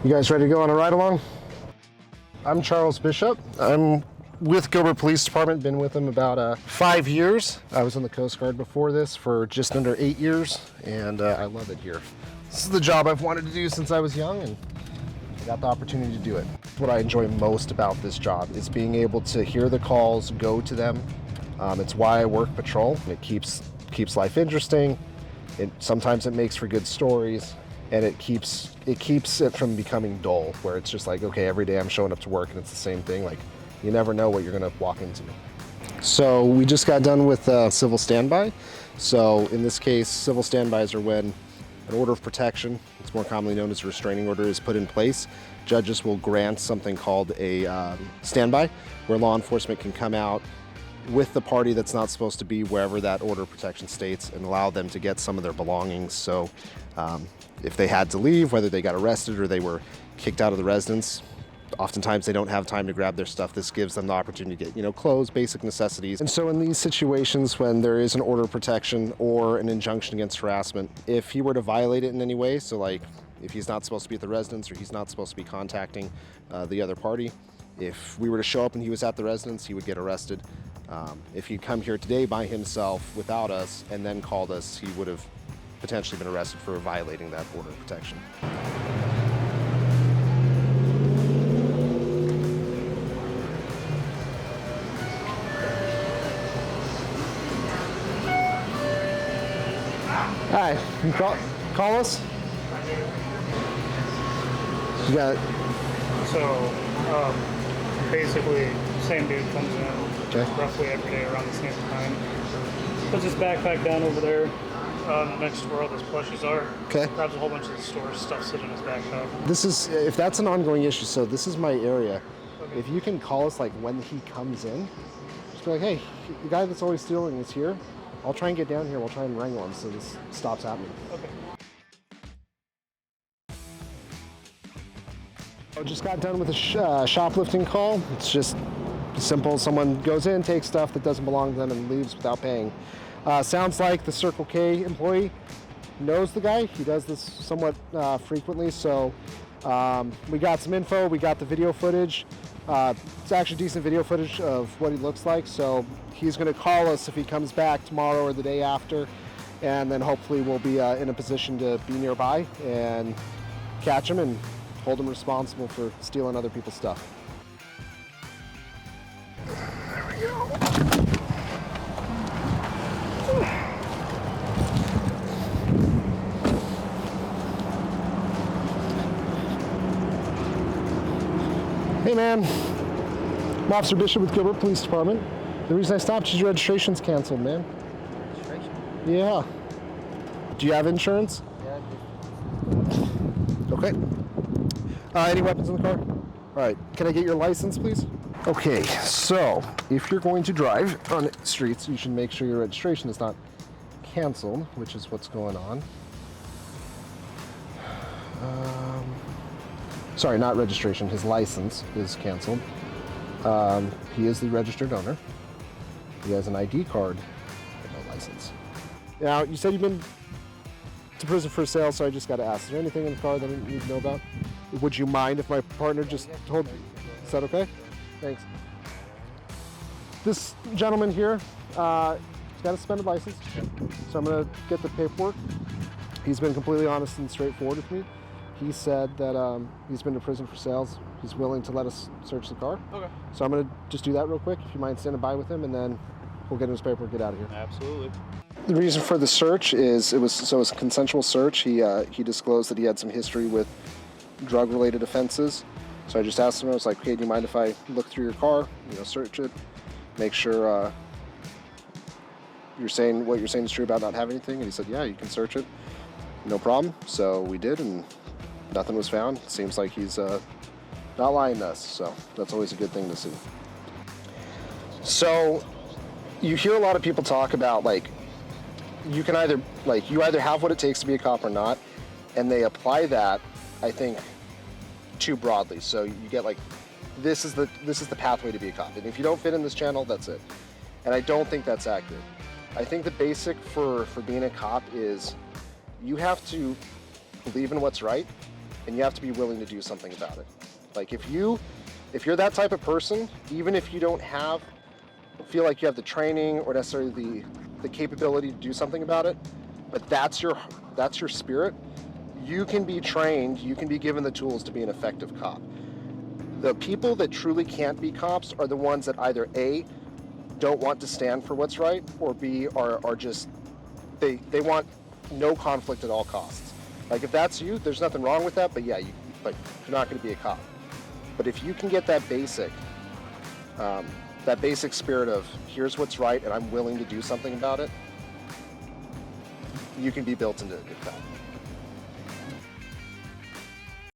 You guys ready to go on a ride along? I'm Charles Bishop. I'm with Gilbert Police Department, been with them about 5 years. I was in the Coast Guard before this for just under 8 years, and I love it here. This is the job I've wanted to do since I was young, and I got the opportunity to do it. What I enjoy most about this job is being able to hear the calls, go to them. It's why I work patrol. It keeps life interesting. Sometimes it makes for good stories, and it keeps it from becoming dull, where it's just like, okay, every day I'm showing up to work and it's the same thing. Like, you never know what you're gonna walk into. So we just got done with civil standby. So in this case, civil standbys are when an order of protection, it's more commonly known as a restraining order, is put in place. Judges will grant something called a standby, where law enforcement can come out with the party that's not supposed to be wherever that order of protection states and allow them to get some of their belongings. So if they had to leave, whether they got arrested or they were kicked out of the residence, oftentimes they don't have time to grab their stuff. This gives them the opportunity to get, clothes, basic necessities. And so in these situations when there is an order of protection or an injunction against harassment, if he were to violate it in any way, so like if he's not supposed to be at the residence or he's not supposed to be contacting the other party, if we were to show up and he was at the residence, he would get arrested. If he'd come here today by himself without us and then called us, he would have potentially been arrested for violating that order of protection. Hi, you call us? You got it. So, basically, same dude comes in roughly every day around the same time. Puts his backpack down over there, next to where all his plushies are. Okay. Grabs a whole bunch of the store stuff sitting in his backpack. This is, if that's an ongoing issue, so this is my area. Okay. If you can call us like when he comes in, just be like, hey, the guy that's always stealing is here. I'll try and get down here. We'll try and wrangle him so this stops happening. Okay. I just got done with a shoplifting call. It's just simple. Someone goes in, takes stuff that doesn't belong to them, and leaves without paying. Sounds like the Circle K employee knows the guy. He does this somewhat frequently. So we got some info. We got the video footage. It's actually decent video footage of what he looks like. So he's going to call us if he comes back tomorrow or the day after, and then hopefully we'll be in a position to be nearby and catch him and hold him responsible for stealing other people's stuff. There we go. Hey man, I'm Officer Bishop with Gilbert Police Department. The reason I stopped is your registration's canceled, man. Registration? Yeah. Do you have insurance? Yeah, I do. Okay. Any weapons in the car? All right. Can I get your license, please? Okay, so if you're going to drive on streets, you should make sure your registration is not canceled, which is what's going on. Sorry, not registration. His license is canceled. He is the registered owner. He has an ID card, but no license. Now, you said you've been to prison for sale, so I just got to ask, is there anything in the car that I need to know about? Would you mind if my partner just told me? Is that okay? Thanks. This gentleman here, he's got a suspended license, so I'm going to get the paperwork. He's been completely honest and straightforward with me. He said that he's been to prison for sales. He's willing to let us search the car. Okay. So I'm going to just do that real quick, if you mind standing by with him, and then we'll get his paperwork and get out of here. Absolutely. The reason for the search is it was a consensual search. He disclosed that he had some history with drug-related offenses. So I just asked him, I was like, hey, do you mind if I look through your car, search it, make sure what you're saying is true about not having anything? And he said, yeah, you can search it. No problem. So we did, and nothing was found. Seems like he's not lying to us, so that's always a good thing to see. So you hear a lot of people talk about, like, you either have what it takes to be a cop or not, and they apply that, I think, too broadly. So you get like, this is the pathway to be a cop, and if you don't fit in this channel, that's it. And I don't think that's accurate. I think the basic for being a cop is you have to believe in what's right, and you have to be willing to do something about it. Like if you're that type of person, even if you don't feel like you have the training or necessarily the capability to do something about it, but that's your spirit, you can be trained, you can be given the tools to be an effective cop. The people that truly can't be cops are the ones that either A, don't want to stand for what's right, or B, are just, they want no conflict at all costs. Like if that's you, there's nothing wrong with that, but yeah, you're not going to be a cop. But if you can get that basic spirit of here's what's right and I'm willing to do something about it, you can be built into a good cop.